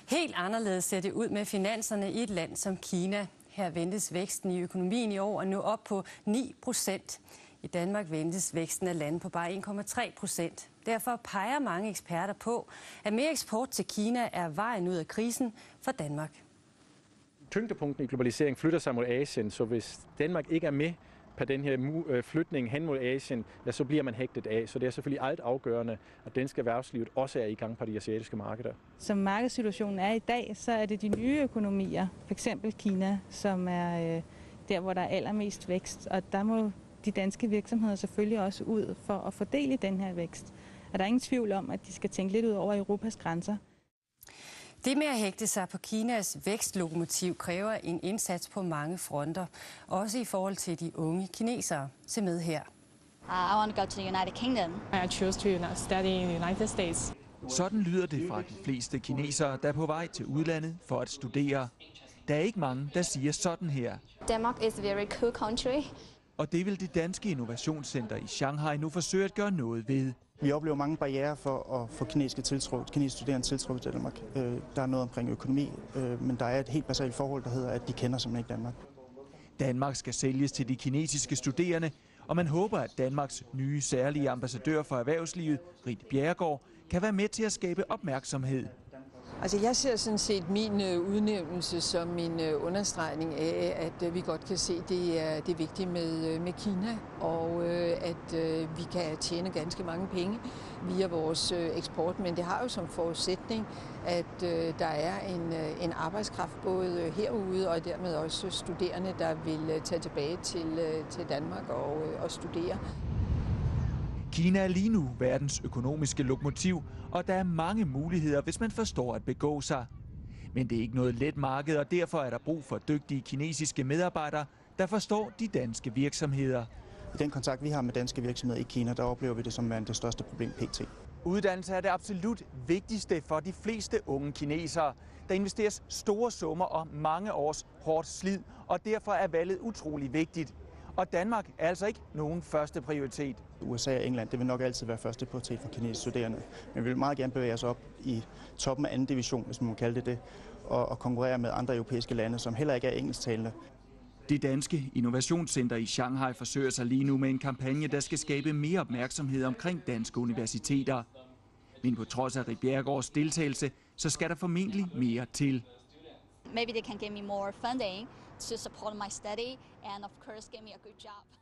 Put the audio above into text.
Helt anderledes ser det ud med finanserne i et land som Kina. Her ventes væksten i økonomien i år at nå op på 9%. I Danmark ventes væksten at lande på bare 1,3%. Derfor peger mange eksperter på, at mere eksport til Kina er vejen ud af krisen for Danmark. Tyngdepunkten i globalisering flytter sig mod Asien, så hvis Danmark ikke er med på den her flytning hen mod Asien, ja, så bliver man hægtet af. Så det er selvfølgelig alt afgørende, at dansk erhvervslivet også er i gang på de asiatiske markeder. Som markedssituationen er i dag, så er det de nye økonomier, f.eks. Kina, som er der, hvor der er allermest vækst. Og der må de danske virksomheder selvfølgelig også ud for at fordele den her vækst. Og der er ingen tvivl om, at de skal tænke lidt ud over Europas grænser. Det med at hægte sig på Kinas vækstlokomotiv kræver en indsats på mange fronter, også i forhold til de unge kinesere. Se med her. I want to go to the United Kingdom. I choose to study in the United States. Sådan lyder det fra de fleste kinesere, der er på vej til udlandet for at studere. Der er ikke mange, der siger sådan her. Denmark is a very cool country. Og det vil det danske innovationscenter i Shanghai nu forsøge at gøre noget ved. Vi oplever mange barrierer for at få kinesiske studerende tiltrukket til Danmark. Der er noget omkring økonomi, men der er et helt basalt forhold, der hedder, at de kender simpelthen ikke Danmark. Danmark skal sælges til de kinesiske studerende, og man håber, at Danmarks nye særlige ambassadør for erhvervslivet, Ritt Bjerregaard, kan være med til at skabe opmærksomhed. Altså jeg ser sådan set min udnævnelse som en understregning af, at vi godt kan se, at det er vigtigt med Kina, og at vi kan tjene ganske mange penge via vores eksport. Men det har jo som forudsætning, at der er en arbejdskraft både herude og dermed også studerende, der vil tage tilbage til Danmark og studere. Kina er lige nu verdens økonomiske lokomotiv, og der er mange muligheder, hvis man forstår at begå sig. Men det er ikke noget let marked, og derfor er der brug for dygtige kinesiske medarbejdere, der forstår de danske virksomheder. I den kontakt, vi har med danske virksomheder i Kina, der oplever vi det som det største problem pt. Uddannelse er det absolut vigtigste for de fleste unge kinesere. Der investeres store summer og mange års hårdt slid, og derfor er valget utrolig vigtigt. Og Danmark er altså ikke nogen første prioritet. USA og England, det vil nok altid være første prioritet for kinesiske studerende. Men vi vil meget gerne bevæge os op i toppen af anden division, hvis man må kalde det, og konkurrere med andre europæiske lande, som heller ikke er engelsktalende. Det danske innovationscenter i Shanghai forsøger sig lige nu med en kampagne, der skal skabe mere opmærksomhed omkring danske universiteter. Men på trods af Ritt Bjerregaards deltagelse, så skal der formentlig mere til. Maybe they can give me more funding to support my study and of course give me a good job.